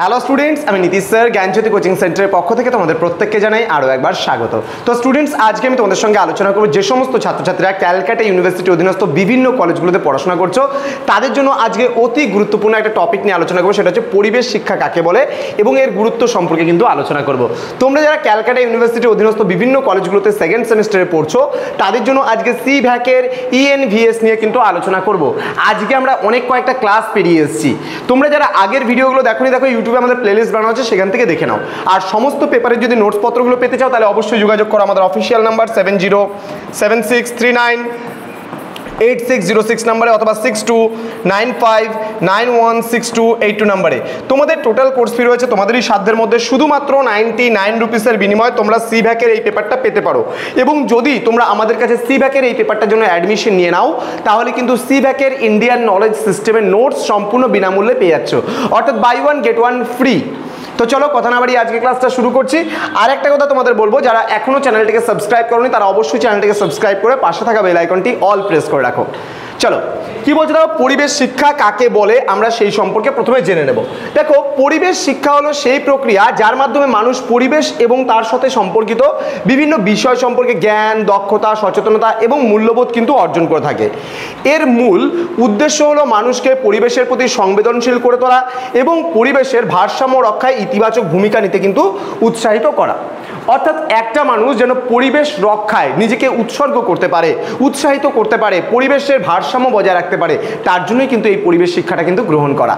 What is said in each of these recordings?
Hello students, আমি Nitish sir জ্ঞানজ্যোতি coaching সেন্টারের পক্ষ থেকে তোমাদের প্রত্যেককে জানাই আরও একবার স্বাগত। তো স্টুডেন্টস, আজকে আমি তোমাদের সঙ্গে আলোচনা করব যে সমস্ত ছাত্রছাত্রীরা ক্যালকাটা ইউনিভার্সিটি অধীনস্থ বিভিন্ন কলেজগুলোতে পড়াশোনা করছো তাদের জন্য আজকে অতি গুরুত্বপূর্ণ একটা টপিক নিয়ে আলোচনা করবো, সেটা হচ্ছে পরিবেশ শিক্ষা কাকে বলে এবং এর গুরুত্ব সম্পর্কে কিন্তু আলোচনা করব। তোমরা যারা ক্যালকাটা ইউনিভার্সিটি অধীনস্থ বিভিন্ন কলেজগুলোতে সেকেন্ড সেমিস্টারে পড়ছো তাদের জন্য আজকে সিভ্যাকের ENVS নিয়ে কিন্তু আলোচনা করব। আজকে আমরা অনেক কয়েকটা ক্লাস পেরিয়ে এসেছি। তোমরা যারা আগের ভিডিওগুলো দেখোনি, দেখো ইউটিউবে আমাদের প্লেলিস্ট বানানো আছে, সেখান থেকে দেখে নাও। আর সমস্ত পেপারের যদি নোটস পত্রগুলো পেতে চাও তাহলে অবশ্যই যোগাযোগ করো আমাদের অফিসিয়াল নাম্বার 7076398606 নাম্বারে অথবা 6295916282 নাম্বারে। তোমাদের টোটাল কোর্স ফি রয়েছে তোমাদেরই সাধ্যের মধ্যে, শুধুমাত্র 99 রুপিসের বিনিময়ে তোমরা সিভ্যাকের এই পেপারটা পেতে পারো। এবং যদি তোমরা আমাদের কাছে সিভ্যাকের এই পেপারটার জন্য অ্যাডমিশন নিয়ে নাও তাহলে কিন্তু সিভ্যাকের ইন্ডিয়ান নলেজ সিস্টেমের নোটস সম্পূর্ণ বিনামূল্যে পেয়ে যাচ্ছ, অর্থাৎ buy one get one free. তো চলো কথা না বাড়িয়ে আজকে ক্লাসটা শুরু করছি। আর একটা কথা তোমাদের বলবো, যারা এখনো চ্যানেলটিকে সাবস্ক্রাইব করোনি তারা অবশ্যই চ্যানেলটিকে সাবস্ক্রাইব করে পাশে থাকা বেল আইকনটি অল প্রেস করে রাখো। চলো, কি বলছে দেখো, পরিবেশ শিক্ষা কাকে বলে আমরা সেই সম্পর্কে প্রথমে জেনে নেব। দেখো, পরিবেশ শিক্ষা হলো সেই প্রক্রিয়া যার মাধ্যমে মানুষ পরিবেশ এবং তার সাথে সম্পর্কিত বিভিন্ন বিষয় সম্পর্কে জ্ঞান, দক্ষতা, সচেতনতা এবং মূল্যবোধ কিন্তু অর্জন করে থাকে। এর মূল উদ্দেশ্য হলো মানুষকে পরিবেশের প্রতি সংবেদনশীল করে তোলা এবং পরিবেশের ভারসাম্য রক্ষায় ইতিবাচক ভূমিকা নিতে কিন্তু উৎসাহিত করা। অর্থাৎ একটা মানুষ যেন পরিবেশ রক্ষায় নিজেকে উৎসর্গ করতে পারে, উৎসাহিত করতে পারে, পরিবেশের ভারসাম্য বজায় রাখতে পারে, তার জন্যই কিন্তু এই পরিবেশ শিক্ষাটা কিন্তু গ্রহণ করা।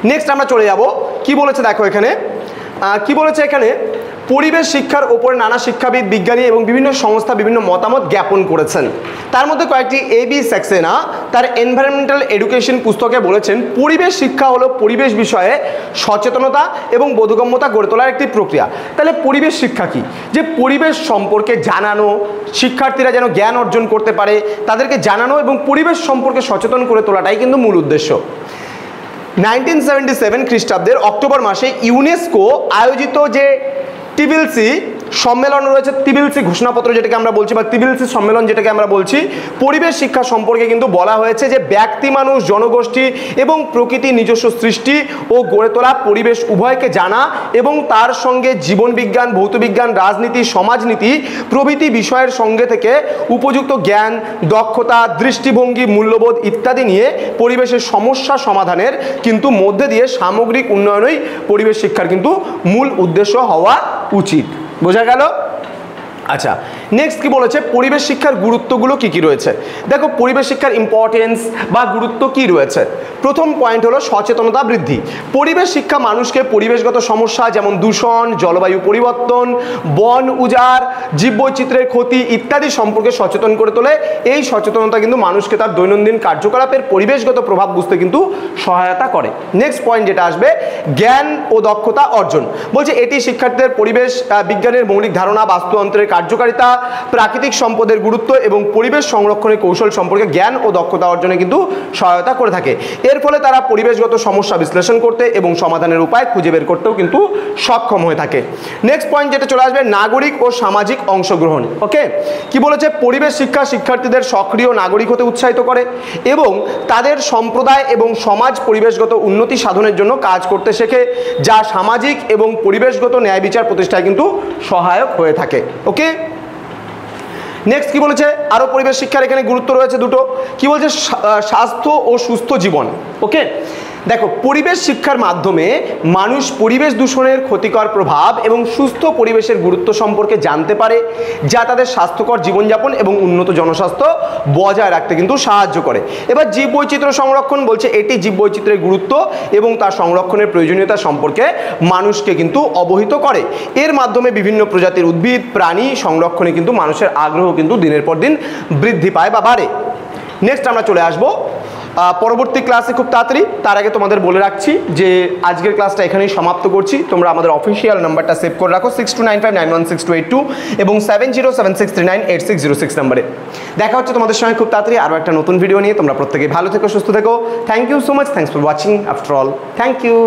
নেক্সট আমরা চলে যাব, কি বলেছে দেখো এখানে, কি বলেছে এখানে, পরিবেশ শিক্ষার ওপরে নানা শিক্ষাবিদ, বিজ্ঞানী এবং বিভিন্ন সংস্থা বিভিন্ন মতামত জ্ঞাপন করেছেন। তার মধ্যে কয়েকটি AB সাক্সেনা তার এনভায়রনমেন্টাল এডুকেশন পুস্তকে বলেছেন, পরিবেশ শিক্ষা হলো পরিবেশ বিষয়ে সচেতনতা এবং বোধগম্যতা গড়ে তোলার একটি প্রক্রিয়া। তাহলে পরিবেশ শিক্ষা কি? যে পরিবেশ সম্পর্কে জানানো, শিক্ষার্থীরা যেন জ্ঞান অর্জন করতে পারে তাদেরকে জানানো এবং পরিবেশ সম্পর্কে সচেতন করে তোলাটাই কিন্তু মূল উদ্দেশ্য। 1977 খ্রিস্টাব্দের অক্টোবর মাসে ইউনেস্কো আয়োজিত যে টিবিলসি সম্মেলন রয়েছে, টিবিলসি ঘোষণাপত্র যেটাকে আমরা বলছি বা টিবিলসি সম্মেলন যেটাকে আমরা বলছি, পরিবেশ শিক্ষা সম্পর্কে কিন্তু বলা হয়েছে যে ব্যক্তি, মানুষ, জনগোষ্ঠী এবং প্রকৃতির নিজস্ব সৃষ্টি ও গড়ে তোলা পরিবেশ উভয়কে জানা এবং তার সঙ্গে জীবন বিজ্ঞান, ভৌতবিজ্ঞান, রাজনীতি, সমাজনীতি প্রভৃতি বিষয়ের সঙ্গে থেকে উপযুক্ত জ্ঞান, দক্ষতা, দৃষ্টিভঙ্গি, মূল্যবোধ ইত্যাদি নিয়ে পরিবেশের সমস্যা সমাধানের কিন্তু মধ্যে দিয়ে সামগ্রিক উন্নয়নই পরিবেশ শিক্ষার কিন্তু মূল উদ্দেশ্য হওয়া উচিত। বোঝা গেল? আচ্ছা, নেক্সট কি বলেছে, পরিবেশ শিক্ষার গুরুত্বগুলো কি কি রয়েছে। দেখো, পরিবেশ শিক্ষার ইম্পর্টেন্স বা গুরুত্ব কি রয়েছে। প্রথম পয়েন্ট হলো সচেতনতা বৃদ্ধি। পরিবেশ শিক্ষা মানুষকে পরিবেশগত সমস্যা যেমন দূষণ, জলবায়ু পরিবর্তন, বন উজাড়, জীববৈচিত্র্যের ক্ষতি ইত্যাদি সম্পর্কে সচেতন করে তোলে। এই সচেতনতা কিন্তু মানুষকে তার দৈনন্দিন কার্যকলাপের পরিবেশগত প্রভাব বুঝতে কিন্তু সহায়তা করে। নেক্সট পয়েন্ট যেটা আসবে, জ্ঞান ও দক্ষতা অর্জন। বলছে এটি শিক্ষার্থীদের পরিবেশ বিজ্ঞানের মৌলিক ধারণা, বাস্তুতন্ত্রের কার্যকারিতা, প্রাকৃতিক সম্পদের গুরুত্ব এবং পরিবেশ সংরক্ষণের কৌশল সম্পর্কে জ্ঞান ও দক্ষতা অর্জনে কিন্তু সহায়তা করে থাকে। এর ফলে তারা পরিবেশগত সমস্যা বিশ্লেষণ করতে এবং সমাধানের উপায় খুঁজে বের করতেও কিন্তু সক্ষম হয়ে থাকে। নেক্সট পয়েন্ট যেটা চলে আসবে, নাগরিক ও সামাজিক অংশগ্রহণ। ওকে, কি বলেছে, পরিবেশ শিক্ষা শিক্ষার্থীদের সক্রিয় নাগরিক হতে উৎসাহিত করে এবং তাদের সম্প্রদায় এবং সমাজ পরিবেশগত উন্নতি সাধনের জন্য কাজ করতে শেখে, যা সামাজিক এবং পরিবেশগত ন্যায় বিচার প্রতিষ্ঠায় কিন্তু সহায়ক হয়ে থাকে। ওকে, নেক্সট কি বলেছে, আরো পরিবেশ শিক্ষার এখানে গুরুত্ব রয়েছে দুটো। কি বলছে, স্বাস্থ্য ও সুস্থ জীবন। ওকে, দেখো, পরিবেশ শিক্ষার মাধ্যমে মানুষ পরিবেশ দূষণের ক্ষতিকর প্রভাব এবং সুস্থ পরিবেশের গুরুত্ব সম্পর্কে জানতে পারে, যা তাদের স্বাস্থ্যকর জীবনযাপন এবং উন্নত জনস্বাস্থ্য বজায় রাখতে কিন্তু সাহায্য করে। এবার জীববৈচিত্র্য সংরক্ষণ বলছে, এটি জীববৈচিত্র্যের গুরুত্ব এবং তার সংরক্ষণের প্রয়োজনীয়তা সম্পর্কে মানুষকে কিন্তু অবহিত করে। এর মাধ্যমে বিভিন্ন প্রজাতির উদ্ভিদ, প্রাণী সংরক্ষণে কিন্তু মানুষের আগ্রহ কিন্তু দিনের পর দিন বৃদ্ধি পায় বা বাড়ে। নেক্সট আমরা চলে আসবো পরবর্তী ক্লাসে খুব তাড়াতাড়ি। তার আগে তোমাদের বলে রাখছি যে আজকের ক্লাসটা এখানেই সমাপ্ত করছি। তোমরা আমাদের অফিসিয়াল নাম্বারটা সেভ করে রাখো 6295916282 এবং 7076398606 নাম্বারে। দেখা হচ্ছে তোমাদের সঙ্গে খুব তাড়াতাড়ি আরও একটা নতুন ভিডিও নিয়ে। তোমরা প্রত্যেকেই ভালো থেকো, সুস্থ থেকো। Thank you so much, thanks for watching after all, thank you.